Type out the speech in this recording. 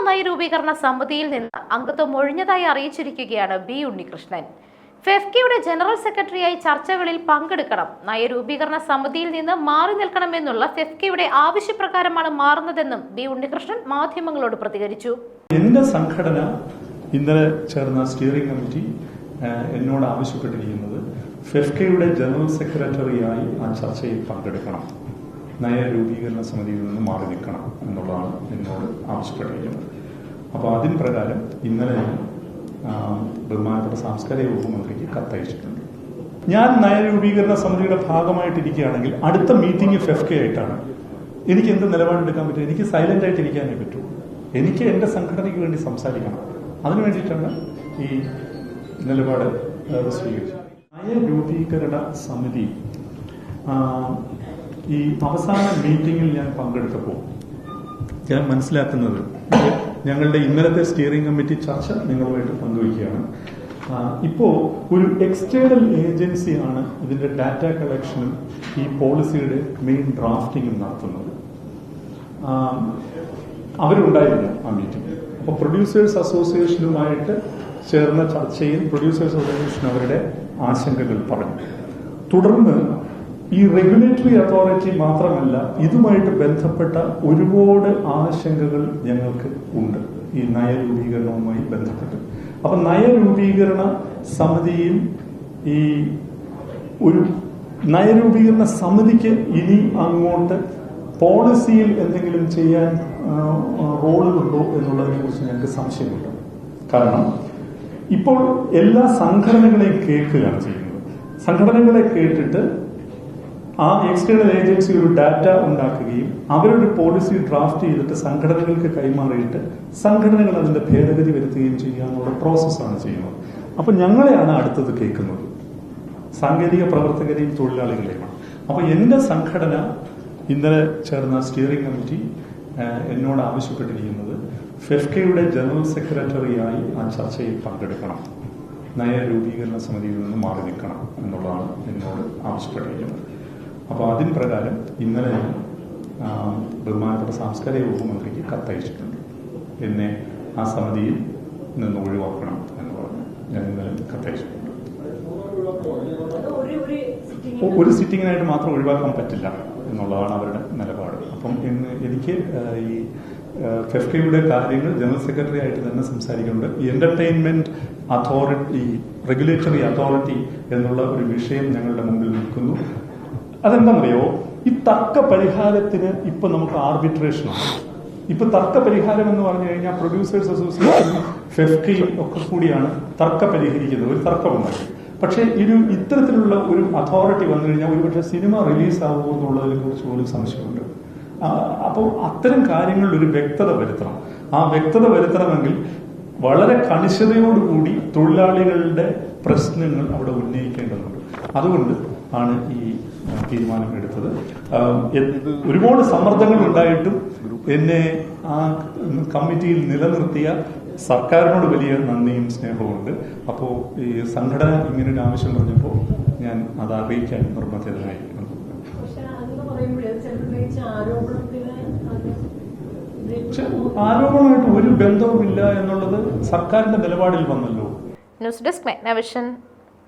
നയരൂപീകരണ സമിതിയിൽ നിന്ന് അംഗത്വം ഒഴിഞ്ഞതായി അറിയിച്ചിരിക്കുകയാണ് ബി ഉണ്ണികൃഷ്ണൻ. ഫെഫ്കയുടെ ജനറൽ സെക്രട്ടറിയായി ചർച്ചകളിൽ പങ്കെടുക്കണം, നയരൂപീകരണ സമിതിയിൽ നിന്ന് മാറി നിൽക്കണമെന്നുള്ള ഫെഫ്കയുടെ ആവശ്യപ്രകാരമാണ് മാറുന്നതെന്നും ബി ഉണ്ണികൃഷ്ണൻ മാധ്യമങ്ങളോട് പ്രതികരിച്ചു. എന്റെ സംഘടന ഇന്നലെ ചേർന്ന സ്റ്റിയറിംഗ് കമ്മിറ്റി എന്നോട് ആവശ്യപ്പെട്ടിരിക്കുന്നത് ഫെഫ്കയുടെ ജനറൽ സെക്രട്ടറിയായി ആ ചർച്ചയിൽ പങ്കെടുക്കണം, നയരൂപീകരണ സമിതിയിൽ നിന്ന് മാറി നിൽക്കണം എന്നുള്ളതാണ് എന്നോട് ആവശ്യപ്പെട്ടിരിക്കുന്നത്. അപ്പോൾ അതിന് പ്രകാരം ഇന്നലെ ഞാൻ ബഹുമാനപ്പെട്ട സാംസ്കാരിക വകുപ്പ് മന്ത്രിക്ക് കത്തയച്ചിട്ടുണ്ട്. ഞാൻ നയരൂപീകരണ സമിതിയുടെ ഭാഗമായിട്ടിരിക്കുകയാണെങ്കിൽ അടുത്ത മീറ്റിംഗ് ഫെഫ്ക ആയിട്ടാണ്. എനിക്ക് എന്ത് നിലപാടെടുക്കാൻ പറ്റും? എനിക്ക് സൈലന്റ് ആയിട്ട് ഇരിക്കാനേ പറ്റൂ. എനിക്ക് എന്റെ സംഘടനയ്ക്ക് വേണ്ടി സംസാരിക്കണം. അതിനു വേണ്ടിയിട്ടാണ് ഈ നിലപാട് സ്വീകരിച്ചത്. നയരൂപീകരണ സമിതി ഈ അവസാന മീറ്റിംഗിൽ ഞാൻ പങ്കെടുത്തപ്പോൾ ഞാൻ മനസ്സിലാക്കുന്നത്, ഞങ്ങളുടെ ഇന്നലത്തെ സ്റ്റിയറിംഗ് കമ്മിറ്റി ചർച്ച നിങ്ങളുമായിട്ട് പങ്കുവയ്ക്കുകയാണ്. ഇപ്പോൾ ഒരു എക്സ്റ്റേണൽ ഏജൻസിയാണ് ഇതിന്റെ ഡാറ്റ കളക്ഷനും ഈ പോളിസിയുടെ മെയിൻ ഡ്രാഫ്റ്റിംഗും നടത്തുന്നത്. അവരുണ്ടായിരുന്നു ആ മീറ്റിംഗ്. അപ്പോൾ പ്രൊഡ്യൂസേഴ്സ് അസോസിയേഷനുമായിട്ട് ചേർന്ന ചർച്ചയിൽ പ്രൊഡ്യൂസേഴ്സ് അസോസിയേഷൻ അവരുടെ ആശങ്കകൾ പറഞ്ഞു. തുടർന്ന് ഈ റെഗുലേറ്ററി അതോറിറ്റി മാത്രമല്ല, ഇതുമായിട്ട് ബന്ധപ്പെട്ട ഒരുപാട് ആശങ്കകൾ ഞങ്ങൾക്ക് ഉണ്ട് ഈ നയരൂപീകരണവുമായി ബന്ധപ്പെട്ട്. അപ്പൊ നയരൂപീകരണ സമിതിയിൽ ഈ ഒരു നയരൂപീകരണ സമിതിക്ക് ഇനി അങ്ങോട്ട് പോളിസിയിൽ എന്തെങ്കിലും ചെയ്യാൻ റോളുകളുണ്ടോ എന്നുള്ളതിനെ കുറിച്ച് ഞങ്ങൾക്ക് സംശയമുണ്ട്. കാരണം ഇപ്പോൾ എല്ലാ സംഘടനകളെയും കേൾക്കുകയാണ് ചെയ്യുന്നത്. സംഘടനകളെ കേട്ടിട്ട് ആ എക്സ്റ്റേണൽ ഏജൻസി ഒരു ഡാറ്റ ഉണ്ടാക്കുകയും അവരൊരു പോളിസി ഡ്രാഫ്റ്റ് ചെയ്തിട്ട് സംഘടനകൾക്ക് കൈമാറിയിട്ട് സംഘടനകൾ അതിന്റെ ഭേദഗതി വരുത്തുകയും ചെയ്യാനുള്ള പ്രോസസ്സാണ് ചെയ്യുന്നത്. അപ്പൊ ഞങ്ങളെയാണ് അടുത്തത് കേൾക്കുന്നത്, സാങ്കേതിക പ്രവർത്തകരെയും തൊഴിലാളികളെയുമാണ്. അപ്പൊ എന്റെ സംഘടന ഇന്നലെ ചേർന്ന സ്റ്റിയറിംഗ് കമ്മിറ്റി എന്നോട് ആവശ്യപ്പെട്ടിരിക്കുന്നത് ഫെഫ്കയുടെ ജനറൽ സെക്രട്ടറിയായി ആ ചർച്ചയിൽ പങ്കെടുക്കണം, നയരൂപീകരണ സമിതിയിൽ നിന്ന് മാറി നിൽക്കണം എന്നുള്ളതാണ് എന്നോട് ആവശ്യപ്പെട്ടിരിക്കുന്നത്. അപ്പോൾ അതിന് പ്രകാരം ഇന്നലെ ഞാൻ ബഹുമാനപ്പെട്ട സാംസ്കാരിക വകുപ്പ് മന്ത്രിക്ക് കത്തയച്ചിട്ടുണ്ട്. എന്നെ ആ സമിതിയിൽ നിന്ന് ഒഴിവാക്കണം എന്ന് പറഞ്ഞ് ഞാൻ ഇന്നലെ കത്തയച്ചിട്ടുണ്ട്. ഒരു സിറ്റിങ്ങിനായിട്ട് മാത്രം ഒഴിവാക്കാൻ പറ്റില്ല എന്നുള്ളതാണ് അവരുടെ നിലപാട്. അപ്പം എനിക്ക് ഈ ഫെഫ്കയുടെ കാര്യങ്ങൾ ജനറൽ സെക്രട്ടറി ആയിട്ട് തന്നെ സംസാരിക്കുന്നുണ്ട്. എന്റർടൈൻമെന്റ് അതോറിറ്റി, റെഗുലേറ്ററി അതോറിറ്റി എന്നുള്ള ഒരു വിഷയം ഞങ്ങളുടെ മുമ്പിൽ നിൽക്കുന്നു. അതെന്താണെന്നറിയോ, ഈ തർക്ക പരിഹാരത്തിന് ഇപ്പൊ നമുക്ക് ആർബിട്രേഷനാണ്. ഇപ്പൊ തർക്ക പരിഹാരം എന്ന് പറഞ്ഞു കഴിഞ്ഞാൽ പ്രൊഡ്യൂസേഴ്സ് അസോസിയേഷനും ഫെഫ്കയും ഒക്കെ കൂടിയാണ് തർക്ക പരിഹരിക്കുന്നത്. ഒരു തർക്കമുണ്ടായി. പക്ഷേ ഇത്തരത്തിലുള്ള ഒരു അതോറിറ്റി വന്നു കഴിഞ്ഞാൽ ഒരുപക്ഷെ സിനിമ റിലീസ് ആകുമോ എന്നുള്ളതിനെ കുറിച്ച് പോലും സംശയമുണ്ട്. അപ്പോൾ അത്തരം കാര്യങ്ങളിൽ ഒരു വ്യക്തത വരുത്തണം. ആ വ്യക്തത വരുത്തണമെങ്കിൽ വളരെ കണിശതയോടുകൂടി തൊഴിലാളികളുടെ പ്രശ്നങ്ങൾ അവിടെ ഉന്നയിക്കേണ്ടതുണ്ട്. അതുകൊണ്ട് ആണ് ഈ തീരുമാനം എടുത്തത്. ഒരുപാട് സമ്മർദ്ദങ്ങൾ ഉണ്ടായിട്ടും എന്നെ ആ കമ്മിറ്റിയിൽ നിലനിർത്തിയ സർക്കാരിനോട് വലിയ നന്ദിയും സ്നേഹവുമുണ്ട്. അപ്പോൾ ഈ സംഘടന ഇങ്ങനൊരു ആവശ്യം പറഞ്ഞപ്പോൾ ഞാൻ അത് അറിയിക്കാൻ നിർബന്ധിതനായി. ആരോപണമായിട്ട് ഒരു ബന്ധവുമില്ല എന്നുള്ളത് സർക്കാരിന്റെ നിലപാടിൽ വന്നല്ലോ. News desk മെഗ്നവിഷൻ.